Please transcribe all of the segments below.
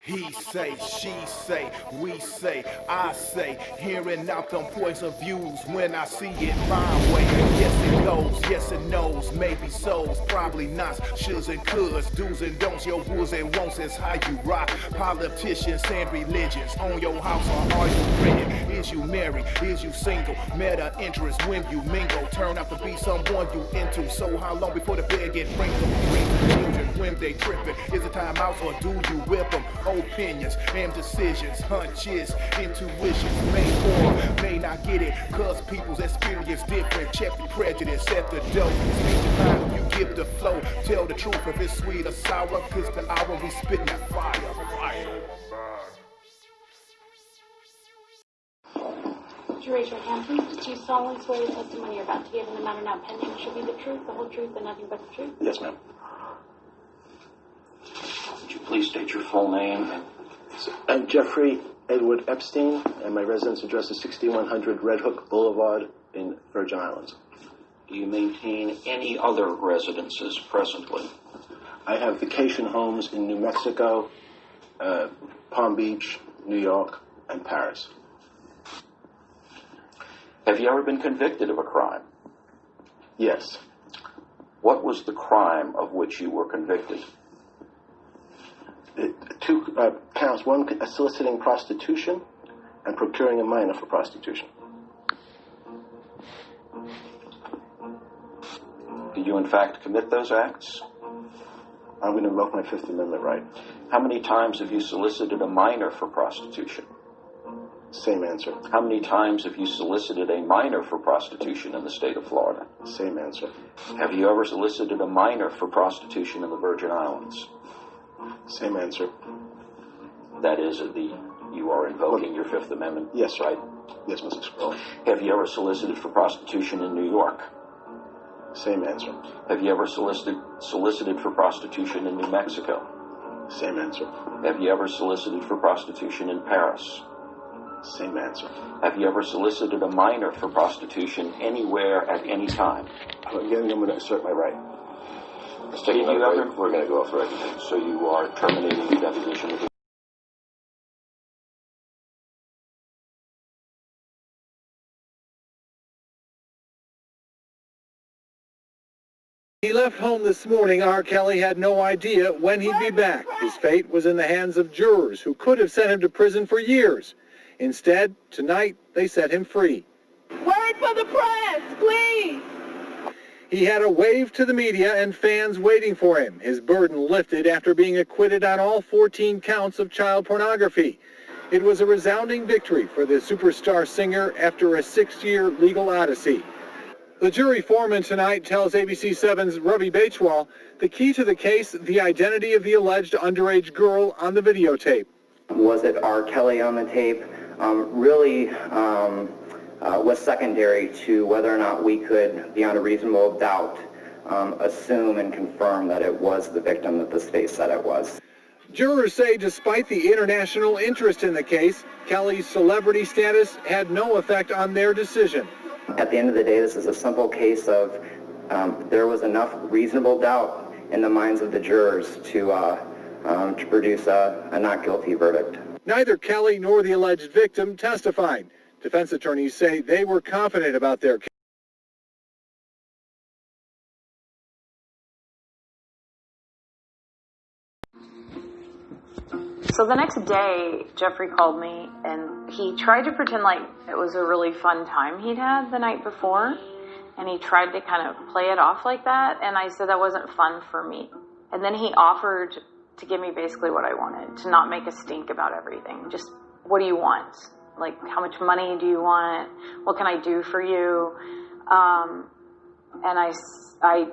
He say, she say, we say, I say, hearing out them points of views when I see it my way. Yes it goes, yes it knows, maybe so's, probably not, shoulds and coulds, do's and don'ts, your wills and won'ts is how you rock. Politicians and religions, on your house or are you renting? Is you married, is you single, meta interest when you mingle, turn out to be someone you into, so how long before the bed get wrinkled? Children when they tripping, is it time out or do you whip them? Opinions and decisions, hunches, intuitions, may or may not get it, cause people's experience different. Check the prejudice at the door, speak the time you give the flow, tell the truth if it's sweet or sour, cause the hour we spitting that fire. Would you raise your hand, please? Do you solemnly swear the testimony you're about to give in the matter now pending should be the truth, the whole truth, and nothing but the truth? Yes, ma'am. Would you please state your full name? I'm Jeffrey Edward Epstein, and my residence address is 6100 Red Hook Boulevard in Virgin Islands. Do you maintain any other residences presently? I have vacation homes in New Mexico, Palm Beach, New York, and Paris. Have you ever been convicted of a crime? Yes. What was the crime of which you were convicted? Two counts, one soliciting prostitution and procuring a minor for prostitution. Did you in fact commit those acts? I'm going to invoke my Fifth Amendment right. How many times have you solicited a minor for prostitution? Same answer. How many times have you solicited a minor for prostitution in the state of Florida? Same answer. Have you ever solicited a minor for prostitution in the Virgin Islands? Same answer. That is, you are invoking your Fifth Amendment. Yes, right? Yes, Mr. Sproul. Have you ever solicited for prostitution in New York? Same answer. Have you ever solicited for prostitution in New Mexico? Same answer. Have you ever solicited for prostitution in Paris? Same answer. Have you ever solicited a minor for prostitution anywhere at any time? Again, I'm going to assert my right. Did you ever? We're going to go off the record. So you are terminating the deposition of the... He left home this morning. R. Kelly had no idea when he'd be back. His fate was in the hands of jurors who could have sent him to prison for years. Instead, tonight, they set him free. Word for the press, please! He had a wave to the media and fans waiting for him. His burden lifted after being acquitted on all 14 counts of child pornography. It was a resounding victory for the superstar singer after a 6-year legal odyssey. The jury foreman tonight tells ABC 7's Ravi Baichwal the key to the case, the identity of the alleged underage girl on the videotape. Was it R. Kelly on the tape? Really was secondary to whether or not we could, beyond a reasonable doubt, assume and confirm that it was the victim that the state said it was. Jurors say despite the international interest in the case, Kelly's celebrity status had no effect on their decision. At the end of the day, this is a simple case of there was enough reasonable doubt in the minds of the jurors to produce a not guilty verdict. Neither Kelly nor the alleged victim testified. Defense attorneys say they were confident about their case. So the next day, Jeffrey called me, and he tried to pretend like it was a really fun time he'd had the night before, and he tried to kind of play it off like that, and I said that wasn't fun for me. And then he offered to give me basically what I wanted, to not make a stink about everything. Just, what do you want? Like, how much money do you want? What can I do for you? And I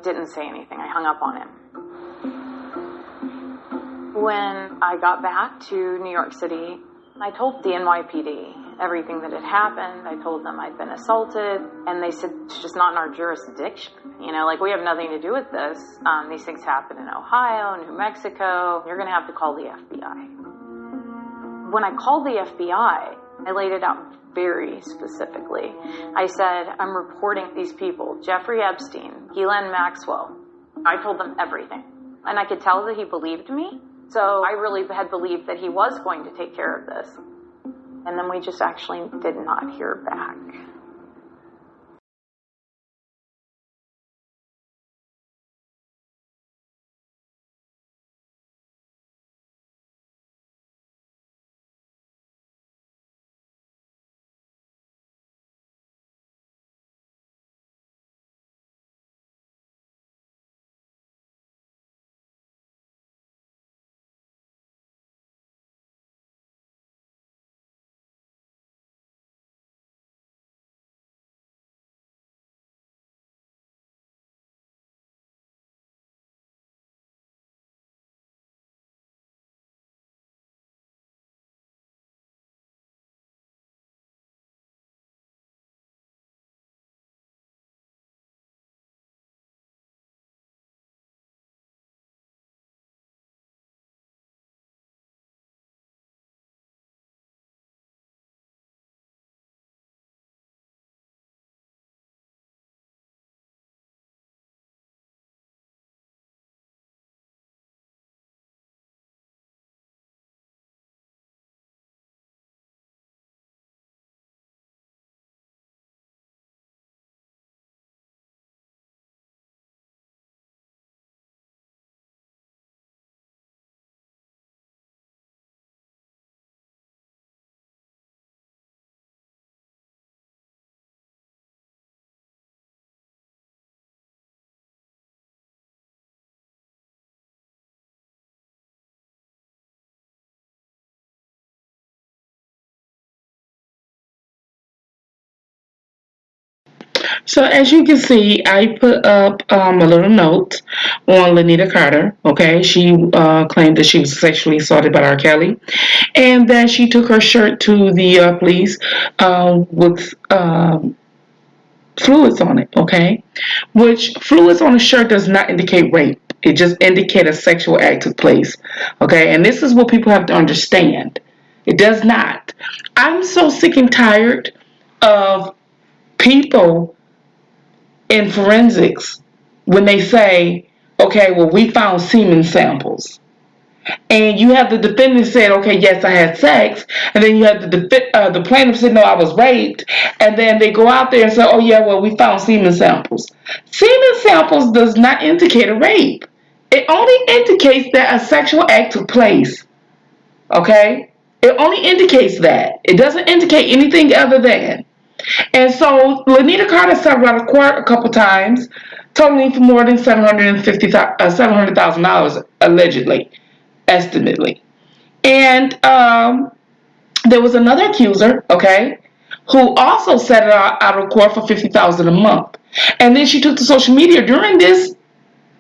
didn't say anything. I hung up on him. When I got back to New York City, I told the NYPD everything that had happened. I told them I'd been assaulted, and they said it's just not in our jurisdiction. You know, like, we have nothing to do with this. These things happen in Ohio, New Mexico. You're going to have to call the FBI. When I called the FBI, I laid it out very specifically. I said, I'm reporting these people, Jeffrey Epstein, Ghislaine Maxwell. I told them everything. And I could tell that he believed me. So I really had believed that he was going to take care of this. And then we just actually did not hear back. So as you can see, I put up a little note on Lanita Carter. Okay, she claimed that she was sexually assaulted by R. Kelly, and that she took her shirt to the police with fluids on it. Okay, which fluids on a shirt does not indicate rape. It just indicates a sexual act took place. Okay, and this is what people have to understand. It does not. I'm so sick and tired of people in forensics when they say, okay, well, we found semen samples. And you have the defendant said, okay, yes, I had sex. And then you have the plaintiff said, no, I was raped. And then they go out there and say, oh, yeah, well, we found semen samples. Semen samples does not indicate a rape. It only indicates that a sexual act took place. Okay? It only indicates that. It doesn't indicate anything other than. And so Lanita Carter settled out of court a couple times, totaling for more than $700,000 allegedly, estimately. And there was another accuser, okay, who also settled out of court for $50,000 a month. And then she took to social media during this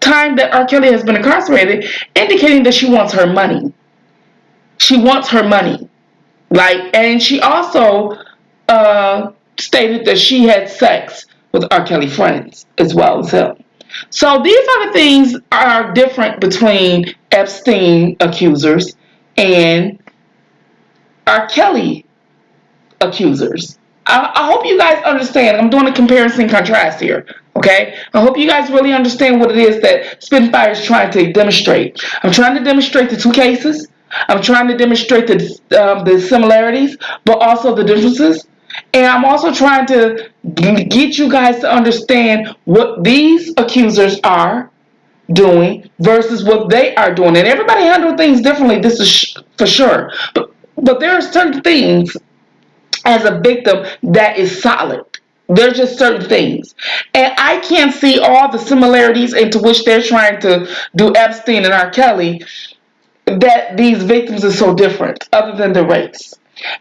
time that R. Kelly has been incarcerated, indicating that she wants her money. She wants her money. And she also stated that she had sex with R. Kelly friends as well as him. So these are the things are different between Epstein accusers and R. Kelly accusers. I hope you guys understand. I'm doing a comparison and contrast here. Okay? I hope you guys really understand what it is that Spittinfire is trying to demonstrate. I'm trying to demonstrate the two cases. I'm trying to demonstrate the similarities, but also the differences. And I'm also trying to get you guys to understand what these accusers are doing versus what they are doing. And everybody handles things differently, this is for sure. But there are certain things as a victim that is solid. There's just certain things. And I can't see all the similarities into which they're trying to do Epstein and R. Kelly, that these victims are so different other than the race.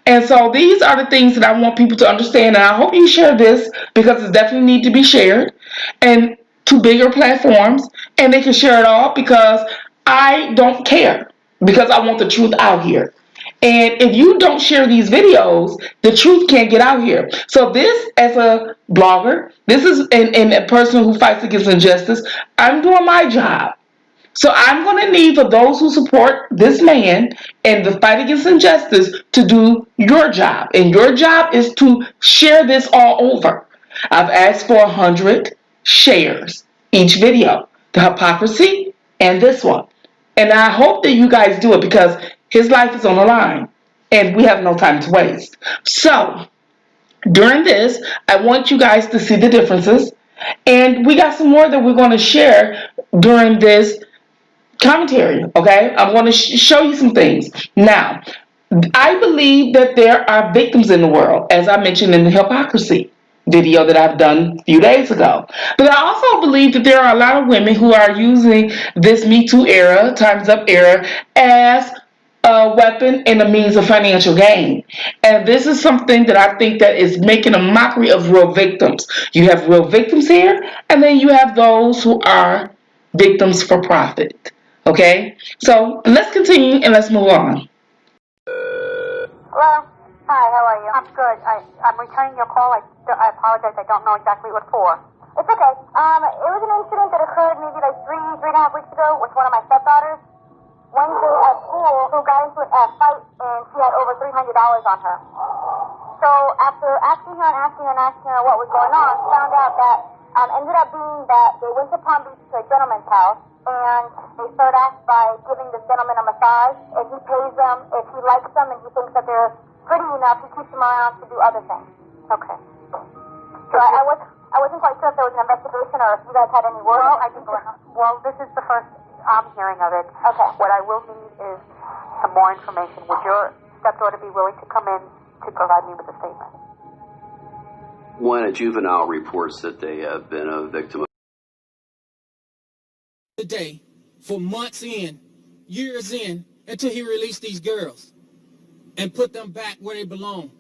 And so these are the things that I want people to understand, and I hope you share this because it definitely needs to be shared and to bigger platforms, and they can share it all because I don't care, because I want the truth out here. And if you don't share these videos, the truth can't get out here. So this, as a blogger, this is and a person who fights against injustice, I'm doing my job. So I'm going to need for those who support this man and the fight against injustice to do your job. And your job is to share this all over. I've asked for 100 shares each video. The hypocrisy and this one. And I hope that you guys do it because his life is on the line and we have no time to waste. So, during this, I want you guys to see the differences. And we got some more that we're going to share during this commentary, okay? I'm going to show you some things. Now, I believe that there are victims in the world, as I mentioned in the hypocrisy video that I've done a few days ago. But I also believe that there are a lot of women who are using this Me Too era, Time's Up era, as a weapon and a means of financial gain. And this is something that I think that is making a mockery of real victims. You have real victims here, and then you have those who are victims for profit. Okay? So let's continue and let's move on. Hello? Hi, how are you? I'm good. I'm returning your call. I apologize. I don't know exactly what for. It's okay. It was an incident that occurred maybe like three and a half weeks ago with one of my stepdaughters. Wednesday at school, who got into a fight, and she had over $300 on her. So after asking her what was going on, found out that ended up being that they went to Palm Beach to a gentleman's house, and they start off by giving this gentleman a massage. If he pays them, if he likes them, and he thinks that they're pretty enough, he keeps them around to do other things. Okay. So I wasn't quite sure if there was an investigation or if you guys had any word. Well, this is the first I'm hearing of it. Okay. What I will need is some more information. Would your stepdaughter be willing to come in to provide me with a statement? When a juvenile reports that they have been a victim of today, for months in, years in, until he released these girls and put them back where they belong.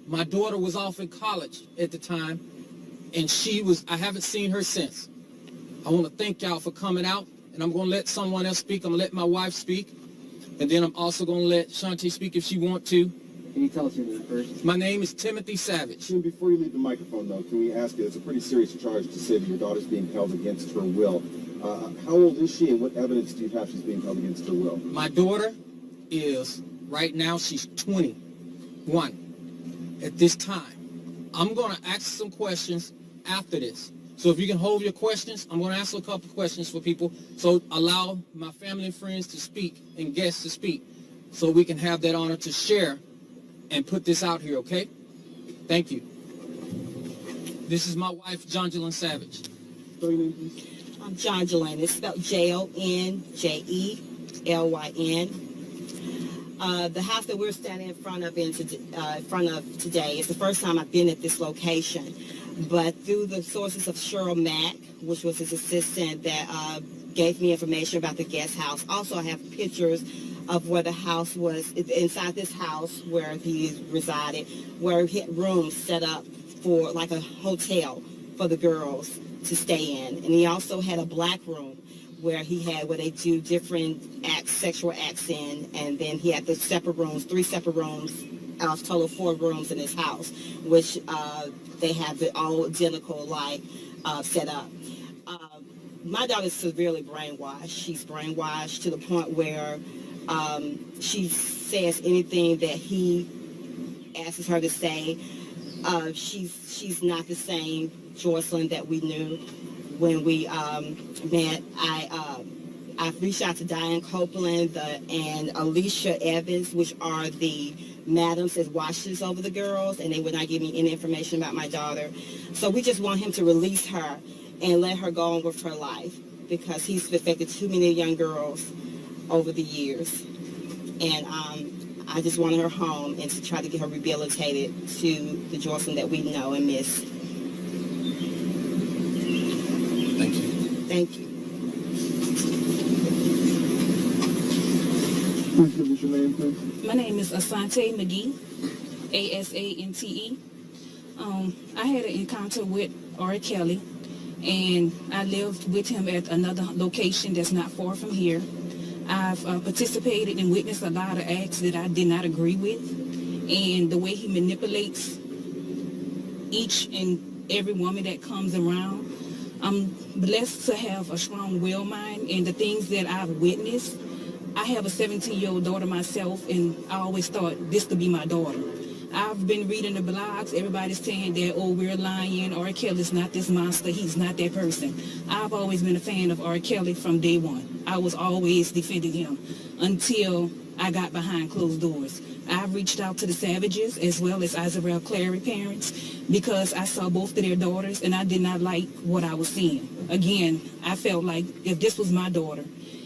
My daughter was off in college at the time, and I haven't seen her since. I want to thank y'all for coming out, and I'm going to let someone else speak. I'm going to let my wife speak, and then I'm also going to let Shantae speak if she wants to. Can you tell us your name first? My name is Timothy Savage. Before you leave the microphone, though, can we ask you, it's a pretty serious charge to say that your daughter's being held against her will. How old is she, and what evidence do you have she's being held against her will? My daughter is, right now, she's 21 at this time. I'm going to ask some questions after this. So if you can hold your questions, I'm going to ask a couple questions for people. So allow my family and friends to speak and guests to speak so we can have that honor to share and put this out here, okay? Thank you. This is my wife, Jonjelyn Savage. Spell your name, please. I'm Jonjelyn. It's spelled Jonjelyn. The house that we're standing in front of today is the first time I've been at this location. But through the sources of Cheryl Mack, which was his assistant that gave me information about the guest house. Also, I have pictures of where the house was, inside this house where he resided, where he had rooms set up for like a hotel for the girls to stay in. And he also had a black room where they do different acts, sexual acts in, and then he had the separate rooms, 3 separate rooms, total 4 rooms in his house, which they have it all identical set up. My daughter is severely brainwashed. She's brainwashed to the point where she says anything that he asks her to say. She's not the same Jocelyn that we knew when we met. I've reached out to Diane Copeland and Alicia Evans, which are the madams that watches over the girls, and they would not give me any information about my daughter. So we just want him to release her and let her go on with her life, because he's affected too many young girls over the years. And I just wanted her home and to try to get her rehabilitated to the Jocelyn that we know and miss. Thank you. Thank you. Please give us your name, please. My name is Asante McGee, Asante. I had an encounter with R. Kelly, and I lived with him at another location that's not far from here. I've participated and witnessed a lot of acts that I did not agree with, and the way he manipulates each and every woman that comes around. I'm blessed to have a strong will mind, and the things that I've witnessed. I have a 17-year-old daughter myself, and I always thought this could be my daughter. I've been reading the blogs. Everybody's saying that, oh, we're lying. R. Kelly's not this monster. He's not that person. I've always been a fan of R. Kelly from day one. I was always defending him until I got behind closed doors. I've reached out to the Savages as well as Isabel Clary parents because I saw both of their daughters and I did not like what I was seeing. Again, I felt like if this was my daughter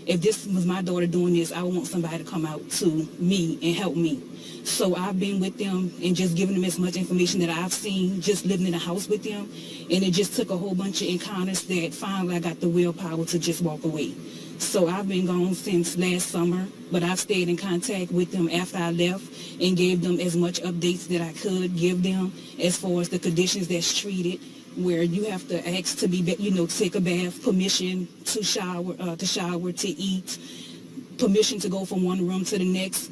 doing this, I would want somebody to come out to me and help me. So I've been with them and just giving them as much information that I've seen, just living in the house with them. And it just took a whole bunch of encounters that finally I got the willpower to just walk away. So I've been gone since last summer, but I've stayed in contact with them after I left and gave them as much updates that I could give them as far as the conditions that's treated, where you have to ask to be, take a bath, permission to shower, to eat, permission to go from one room to the next.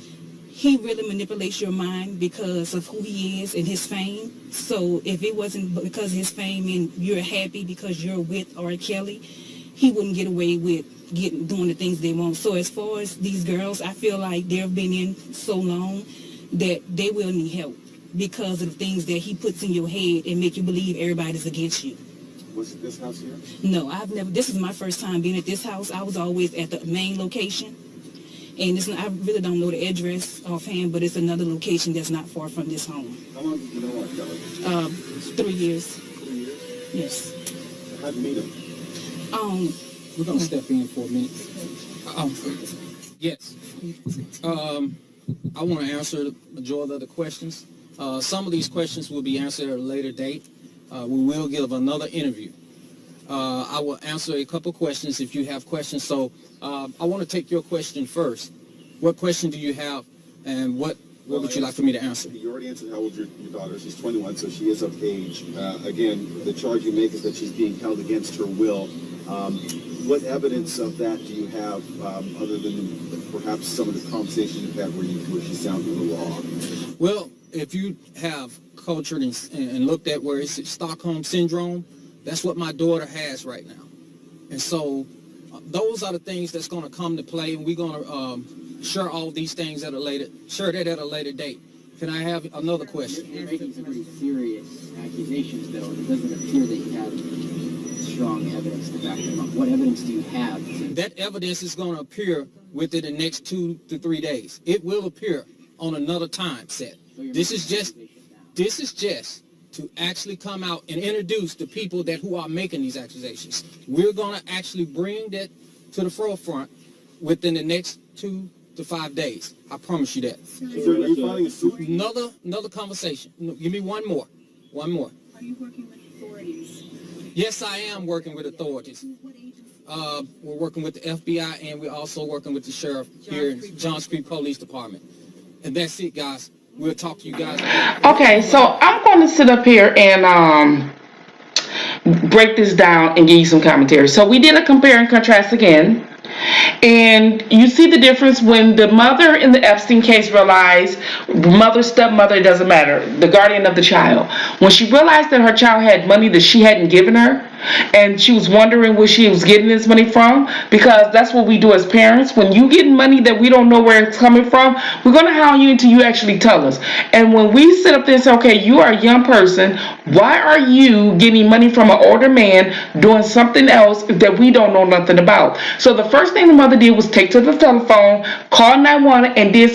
He really manipulates your mind because of who he is and his fame. So if it wasn't because of his fame and you're happy because you're with R. Kelly, he wouldn't get away with doing the things they want. So as far as these girls, I feel like they've been in so long that they will need help because of the things that he puts in your head and make you believe everybody's against you. Was it this house here? No, I've never. This is my first time being at this house. I was always at the main location. And I really don't know the address offhand, but it's another location that's not far from this home. How long did you know R. Kelly? 3 years. 3 years? Yes. How'd you meet him? We're going to step in for a minute. Yes. I want to answer the majority of the questions. Some of these questions will be answered at a later date. We will give another interview. I will answer a couple questions if you have questions. So I want to take your question first. What question do you have, and what would you like for me to answer? You already answered how old your daughter is. She's 21, so she is of age. Again, the charge you make is that she's being held against her will. What evidence of that do you have, other than perhaps some of the conversations you've had where she sounded a little off? Well, if you have cultured and looked at where it's Stockholm Syndrome, that's what my daughter has right now. And so those are the things that's going to come to play, and we're going to share all these things at a later date. Can I have another question? You're making some pretty serious accusations, though, and it doesn't appear that you have strong evidence to back them up. What evidence do you have? That evidence is going to appear within the next 2 to 3 days. It will appear on another time set. So this is just to actually come out and introduce the people who are making these accusations. We're going to actually bring that to the forefront within the next 2 to 5 days. I promise you that. Another conversation. Give me one more. One more. Are you working with authorities? Yes, I am working with authorities. We're working with the FBI, and we're also working with the sheriff here in John Street Police Department. And that's it, guys. We'll talk to you guys later. Okay, so I'm going to sit up here and break this down and give you some commentary. So we did a compare and contrast again. And you see the difference when the mother in the Epstein case realized, mother, stepmother, it doesn't matter, the guardian of the child. When she realized that her child had money that she hadn't given her, and she was wondering where she was getting this money from, because that's what we do as parents. When you get money that we don't know where it's coming from, we're going to hound you until you actually tell us. And when we sit up there and say, okay, you are a young person, why are you getting money from an older man doing something else that we don't know nothing about? So the first thing the mother did was take to the telephone, call 911, and did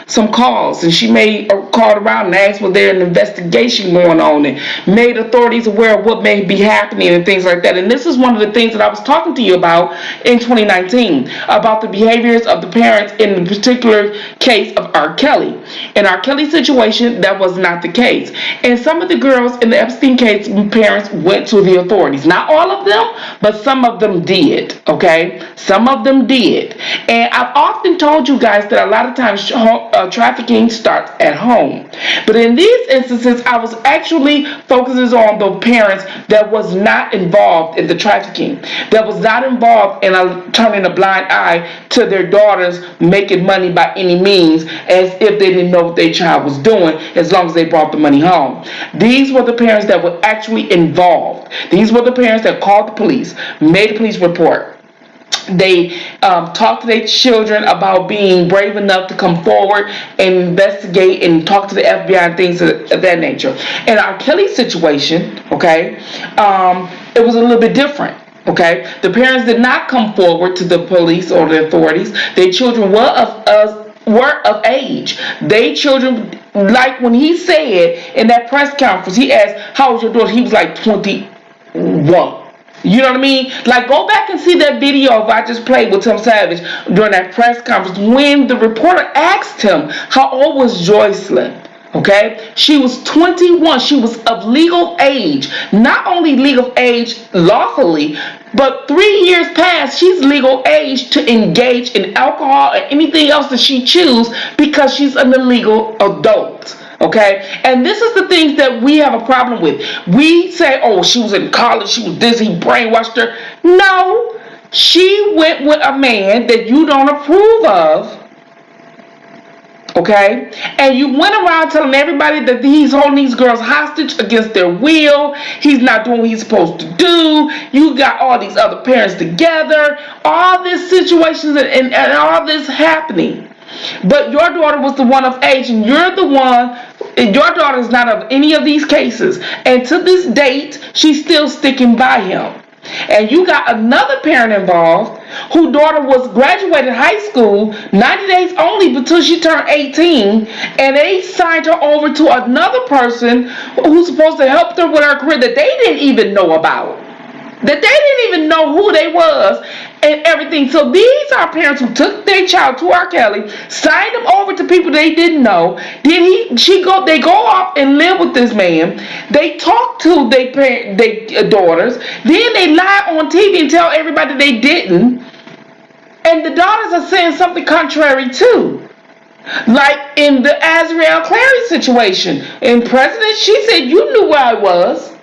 some calls. And she called around and asked, was there an investigation going on, and made authorities aware of what may be happening and things like that. And this is one of the things that I was talking to you about in 2019, about the behaviors of the parents in the particular case of R. Kelly. In R. Kelly's situation, that was not the case. And some of the girls in the Epstein case, parents went to the authorities. Not all of them, but some of them did. Okay? Some of them did. And I've often told you guys that a lot of times trafficking starts at home. But in these instances, I was actually focusing on the parents that was not involved in the trafficking, that was not involved in turning a blind eye to their daughters making money by any means, as if they didn't know what their child was doing, as long as they brought the money home. These were the parents that were actually involved. These were the parents that called the police, made a police report, They talk to their children about being brave enough to come forward and investigate and talk to the FBI and things of that nature. In our Kelly situation, okay, it was a little bit different. Okay, the parents did not come forward to the police or the authorities. Their children were of age. They children, like when he said in that press conference, he asked, "How old is your daughter?" He was like 21. You know what I mean? Like, go back and see that video I just played with Tim Savage during that press conference when the reporter asked him how old was Joycelyn. Okay, she was 21. She was of legal age. Not only legal age lawfully, but 3 years past, she's legal age to engage in alcohol or anything else that she chooses because she's an illegal adult. Okay, and this is the things that we have a problem with. We say, oh, she was in college, she was this, he brainwashed her. No, she went with a man that you don't approve of. Okay, and you went around telling everybody that he's holding these girls hostage against their will. He's not doing what he's supposed to do. You got all these other parents together, all these situations and all this happening. But your daughter was the one of age, and you're the one. Your daughter is not of any of these cases, and to this date, she's still sticking by him. And you got another parent involved whose daughter was graduated high school 90 days only until she turned 18, and they signed her over to another person who's supposed to help her with her career that they didn't even know about. That they didn't even know who they was and everything. So these are parents who took their child to R. Kelly, signed them over to people they didn't know. Then they go off and live with this man. They talk to their daughters. Then they lie on TV and tell everybody they didn't. And the daughters are saying something contrary too. Like in the Azriel Clary situation. In President, she said, you knew where I was.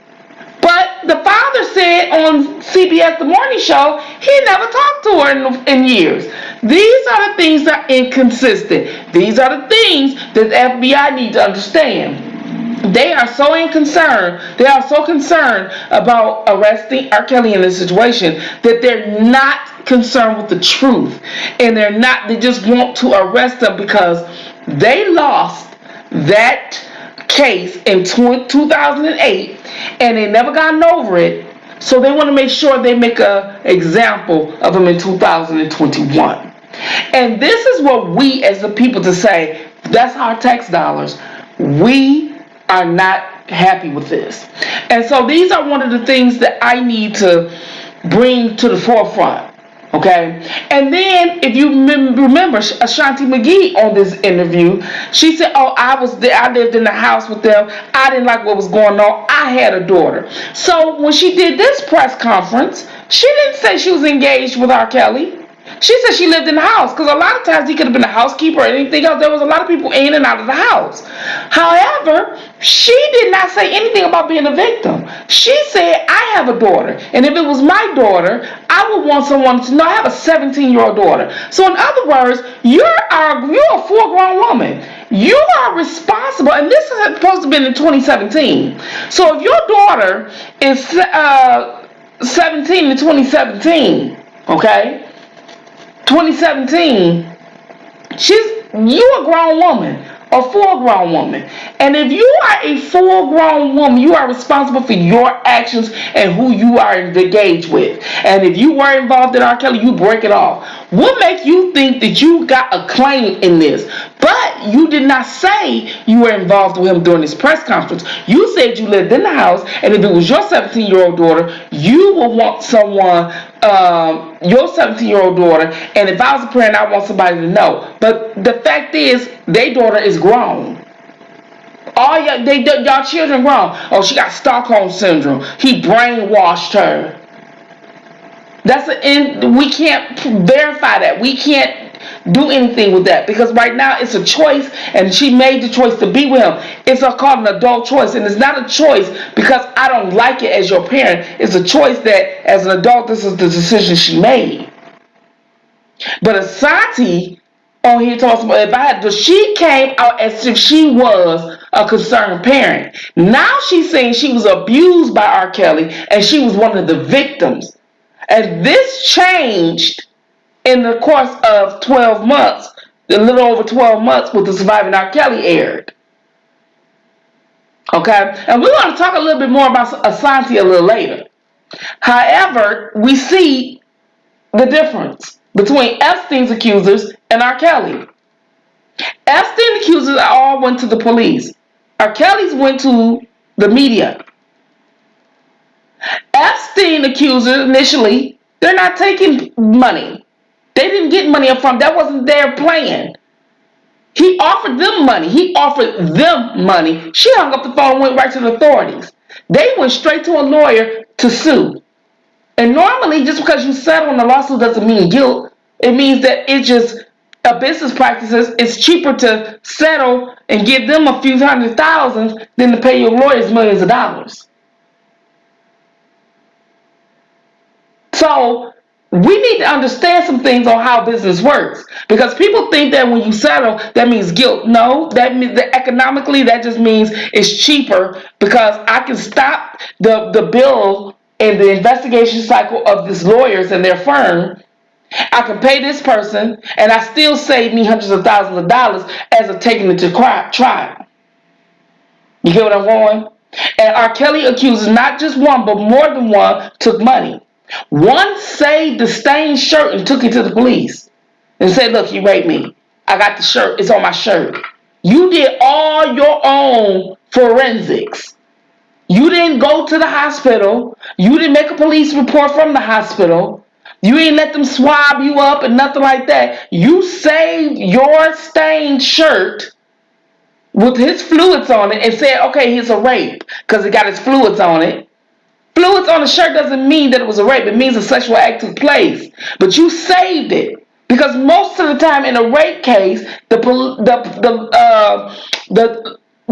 But the father said on CBS The Morning Show, he never talked to her in years. These are the things that are inconsistent. These are the things that the FBI need to understand. They are so concerned about arresting R. Kelly in this situation that they're not concerned with the truth. And they just want to arrest him because they lost that case in 2008 and they never gotten over it, so they want to make sure they make an example of him in 2021. And this is what we as the people to say, that's our tax dollars. We are not happy with this. And so these are one of the things that I need to bring to the forefront. Okay, and then if you remember Ashanti McGee on this interview, she said, oh, I was there, I lived in the house with them, I didn't like what was going on, I had a daughter. So when she did this press conference, she didn't say she was engaged with R. Kelly. She said she lived in the house, because a lot of times he could have been a housekeeper or anything else. There was a lot of people in and out of the house. However, she did not say anything about being a victim. She said, I have a daughter, and if it was my daughter, I would want someone to know I have a 17-year-old daughter. So in other words, you're a full-grown woman. You are responsible, and this is supposed to have been in 2017. So if your daughter is 17 in 2017, okay, 2017, you a grown woman, a full-grown woman. And if you are a full-grown woman, you are responsible for your actions and who you are engaged with. And if you were involved in R. Kelly, you break it off. What makes you think that you got a claim in this? But you did not say you were involved with him during this press conference. You said you lived in the house, and if it was your 17-year-old daughter, you would want someone, your 17-year-old daughter, and if I was a parent, I want somebody to know. But the fact is, their daughter is grown. All y'all children grown. Oh, she got Stockholm syndrome. He brainwashed her. We can't verify that. We can't do anything with that, because right now it's a choice, and she made the choice to be with him. It's called an adult choice, and it's not a choice because I don't like it as your parent. It's a choice that as an adult, this is the decision she made. But Asante on here talks about she came out as if she was a concerned parent. Now she's saying she was abused by R. Kelly and she was one of the victims. And this changed in the course of 12 months, a little over 12 months with the Surviving R. Kelly aired. Okay? And we're going to talk a little bit more about Asante a little later. However, we see the difference between Epstein's accusers and R. Kelly. Epstein accusers all went to the police. R. Kelly's went to the media. Epstein accusers initially, they're not taking money. They didn't get money up front. That wasn't their plan. He offered them money. She hung up the phone and went right to the authorities. They went straight to a lawyer to sue. And normally, just because you settle in a lawsuit doesn't mean guilt. It means that it's just a business practices. It's cheaper to settle and give them a few $100,000 than to pay your lawyers millions of dollars. So we need to understand some things on how business works, because people think that when you settle, that means guilt. No, that means that economically, that just means it's cheaper because I can stop the bill and the investigation cycle of these lawyers and their firm. I can pay this person, and I still save me hundreds of thousands of dollars as of taking it to trial. You get what I'm going? And R. Kelly accuses not just one, but more than one took money. One saved the stained shirt and took it to the police and said, look, he raped me. I got the shirt. It's on my shirt. You did all your own forensics. You didn't go to the hospital. You didn't make a police report from the hospital. You didn't let them swab you up and nothing like that. You saved your stained shirt with his fluids on it and said, okay, it's a rape because it got his fluids on it. Fluids on the shirt doesn't mean that it was a rape. It means a sexual act took place. But you saved it. Because most of the time in a rape case, the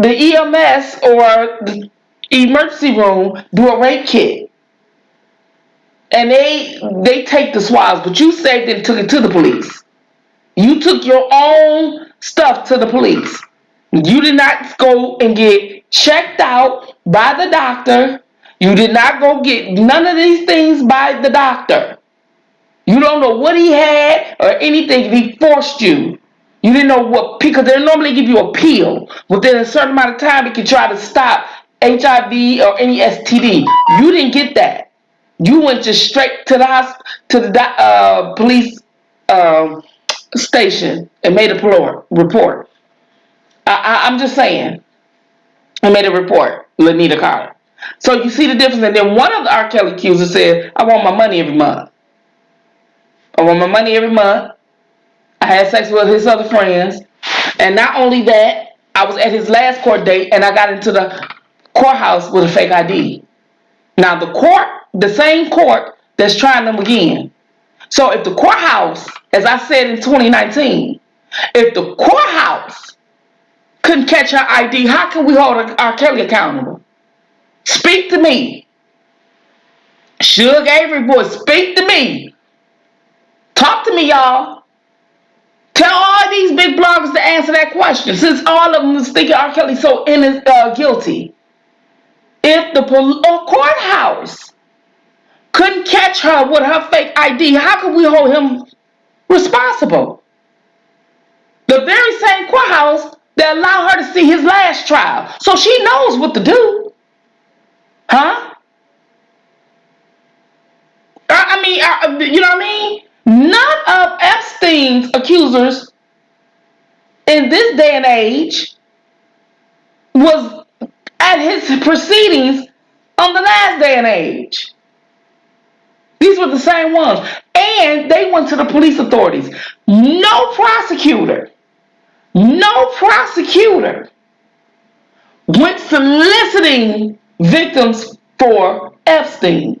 EMS or the emergency room do a rape kit. And they take the swabs. But you saved it and took it to the police. You took your own stuff to the police. You did not go and get checked out by the doctor. You did not go get none of these things by the doctor. You don't know what he had or anything. He forced you. You didn't know what, because they normally give you a pill. Within a certain amount of time, it can try to stop HIV or any STD. You didn't get that. You went just straight to the police station and made a report. I'm just saying. I made a report, Lanita Carter. So you see the difference. And then one of the R. Kelly accusers said, I want my money every month. I want my money every month. I had sex with his other friends. And not only that, I was at his last court date and I got into the courthouse with a fake ID. Now the same court that's trying them again. So if the courthouse, as I said in 2019, if the courthouse couldn't catch her ID, how can we hold R. Kelly accountable? Speak to me. Suge Avery boy, speak to me. Talk to me, y'all. Tell all these big bloggers to answer that question, since all of them is thinking R. Kelly's so guilty. If the courthouse couldn't catch her with her fake ID, how can we hold him responsible? The very same courthouse that allowed her to see his last trial. So she knows what to do. Huh? You know what I mean? None of Epstein's accusers in this day and age was at his proceedings on the last day and age. These were the same ones. And they went to the police authorities. No prosecutor went soliciting victims for Epstein.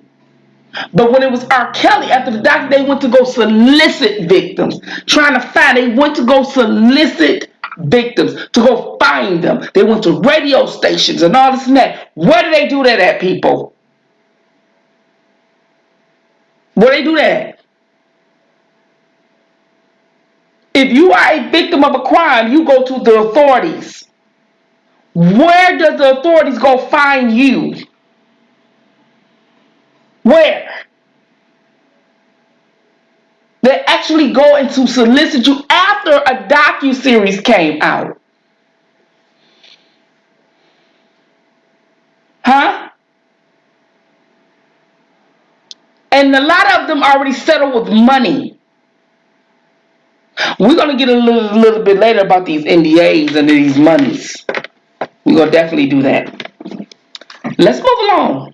But when it was R. Kelly, after the doctor, they went to go solicit victims. They went to go solicit victims, to go find them. They went to radio stations and all this and that. Where do they do that at, people? Where do they do that? If you are a victim of a crime, you go to the authorities. Where does the authorities go find you? Where? They actually go in to solicit you after a docu-series came out. Huh? And a lot of them already settle with money. We're going to get a little bit later about these NDAs and these monies. We're going to definitely do that. Let's move along.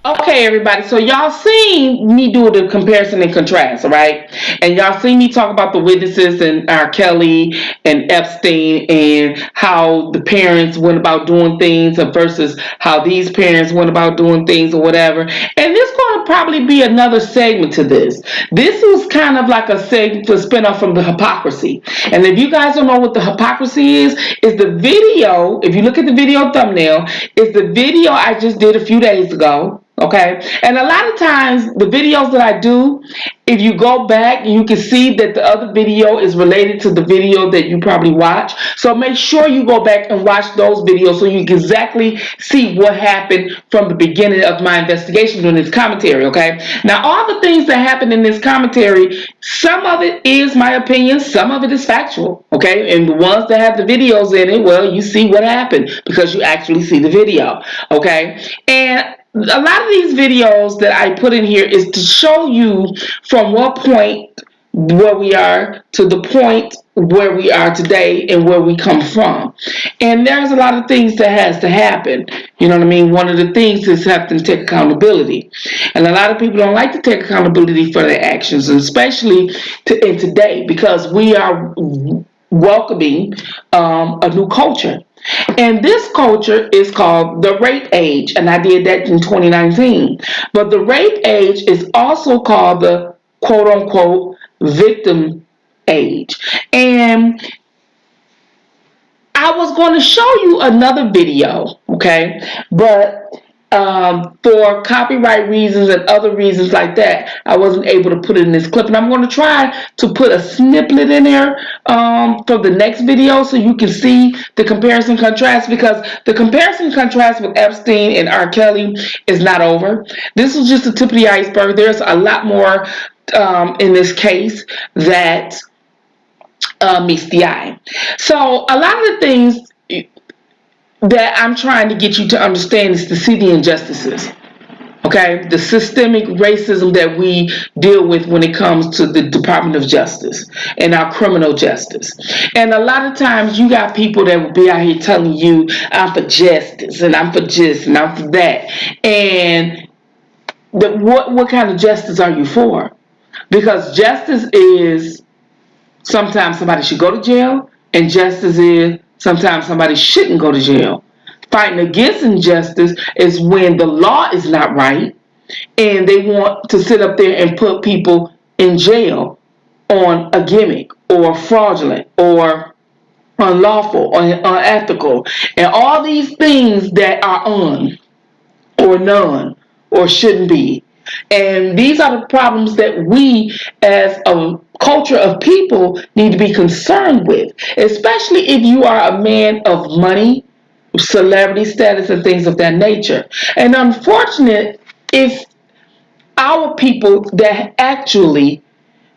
Okay, everybody. So y'all seen me do the comparison and contrast, right? And y'all seen me talk about the witnesses and R. Kelly and Epstein and how the parents went about doing things versus how these parents went about doing things or whatever. And this going to probably be another segment to this. This was kind of like a segment to spin off from the hypocrisy. And if you guys don't know what the hypocrisy is the video, if you look at the video thumbnail, is the video I just did a few days ago. Okay, and a lot of times the videos that I do, if you go back, you can see that the other video is related to the video that you probably watch. So make sure you go back and watch those videos so you can exactly see what happened from the beginning of my investigation during this commentary. Okay, now all the things that happened in this commentary, some of it is my opinion, some of it is factual. Okay, and the ones that have the videos in it, well, you see what happened because you actually see the video. Okay, and a lot of these videos that I put in here is to show you from what point where we are to the point where we are today and where we come from. And there's a lot of things that has to happen. You know what I mean? One of the things is having to take accountability. And a lot of people don't like to take accountability for their actions, especially in today, because we are welcoming a new culture. And this culture is called the rape age, and I did that in 2019. But the rape age is also called the quote-unquote victim age. And I was going to show you another video, okay? But for copyright reasons and other reasons like that, I wasn't able to put it in this clip. And I'm going to try to put a snippet in there for the next video so you can see the comparison contrast, because the comparison contrast with Epstein and R. Kelly is not over. This is just the tip of the iceberg. There's a lot more in this case that meets the eye. So a lot of the things that I'm trying to get you to understand is to see the injustices. Okay, the systemic racism that we deal with when it comes to the Department of Justice and our criminal justice. And a lot of times you got people that will be out here telling you, I'm for justice and I'm for this and I'm for that. And what kind of justice are you for? Because justice is sometimes somebody should go to jail, and justice is sometimes somebody shouldn't go to jail. Fighting against injustice is when the law is not right and they want to sit up there and put people in jail on a gimmick or fraudulent or unlawful or unethical and all these things that are on or none or shouldn't be. And these are the problems that we as a culture of people need to be concerned with, especially if you are a man of money, celebrity status, and things of that nature. And unfortunate if our people that actually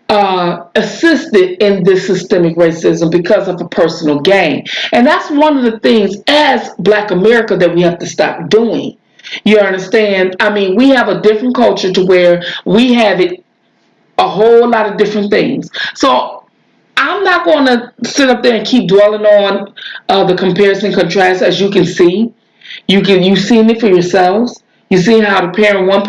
assisted in this systemic racism because of a personal gain. And that's one of the things as Black America that we have to stop doing. You understand? I mean, we have a different culture to where we have it a whole lot of different things. So I'm not going to sit up there and keep dwelling on the comparison and contrast. As you can see, you've seen it for yourselves. You see how one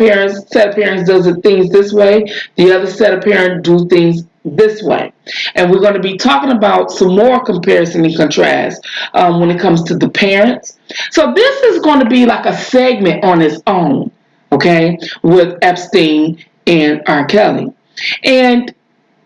set of parents does things this way, the other set of parents do things this way. And we're going to be talking about some more comparison and contrast when it comes to the parents. So this is going to be like a segment on its own, okay, with Epstein and R. Kelly. And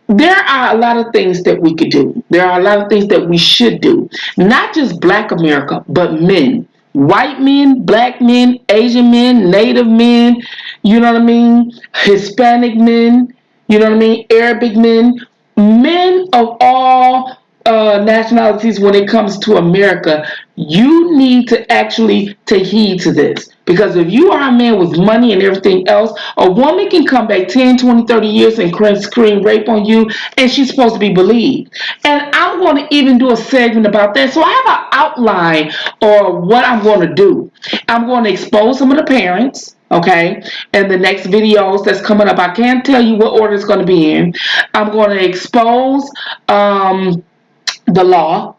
there are a lot of things that we could do. There are a lot of things that we should do. Not just Black America, but men. White men, Black men, Asian men, Native men, you know what I mean? Hispanic men, you know what I mean? Arabic men. Men of all nationalities when it comes to America, you need to actually take heed to this. Because if you are a man with money and everything else, a woman can come back 10, 20, 30 years and scream rape on you, and she's supposed to be believed. And I'm going to even do a segment about that. So I have an outline of what I'm going to do. I'm going to expose some of the parents, okay, and the next videos that's coming up. I can't tell you what order it's going to be in. I'm going to expose the law,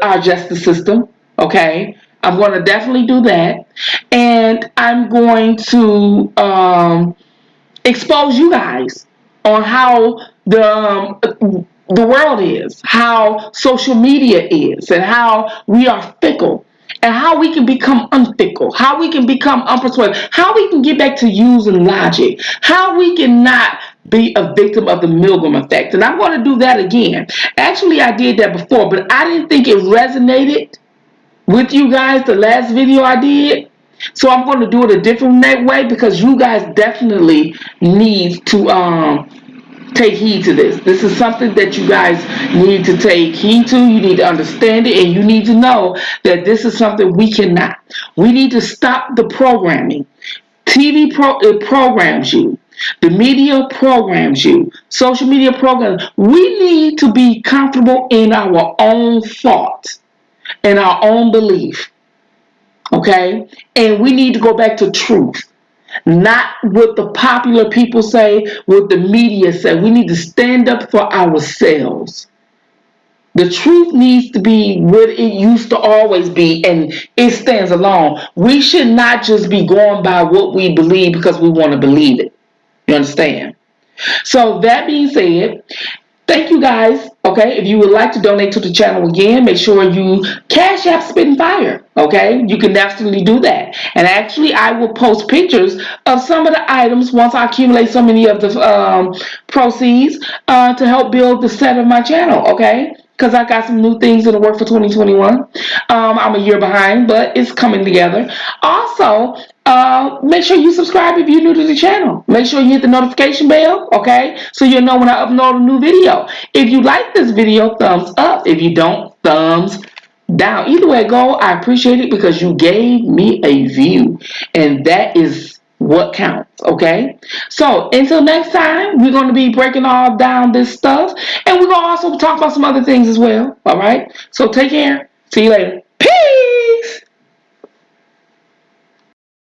our justice system, okay? I'm going to definitely do that. And I'm going to expose you guys on how the world is, how social media is, and how we are fickle, and how we can become unfickle, how we can become unpersuasive, how we can get back to using logic, how we can not be a victim of the Milgram effect. And I'm going to do that again. Actually, I did that before, but I didn't think it resonated with you guys, the last video I did. So I'm going to do it a different way because you guys definitely need to take heed to this. This is something that you guys need to take heed to. You need to understand it, and you need to know that this is something we cannot. We need to stop the programming. TV it programs you. The media programs you. Social media programs. We need to be comfortable in our own thoughts and our own belief. Okay? And we need to go back to truth. Not what the popular people say, what the media say. We need to stand up for ourselves. The truth needs to be what it used to always be, and it stands alone. We should not just be going by what we believe because we want to believe it. You understand? So that being said, thank you guys. Okay, if you would like to donate to the channel again, make sure you Cash App Spittinfire. Okay, you can definitely do that. And actually, I will post pictures of some of the items once I accumulate so many of the proceeds to help build the set of my channel. Okay, because I got some new things in the work for 2021. I'm a year behind, but it's coming together. Also, make sure you subscribe if you're new to the channel. Make sure you hit the notification bell, okay? So you'll know when I upload a new video. If you like this video, thumbs up. If you don't, thumbs down. Either way it go, I appreciate it because you gave me a view. And that is what counts, okay? So until next time, we're going to be breaking all down this stuff. And we're going to also talk about some other things as well, all right? So take care. See you later.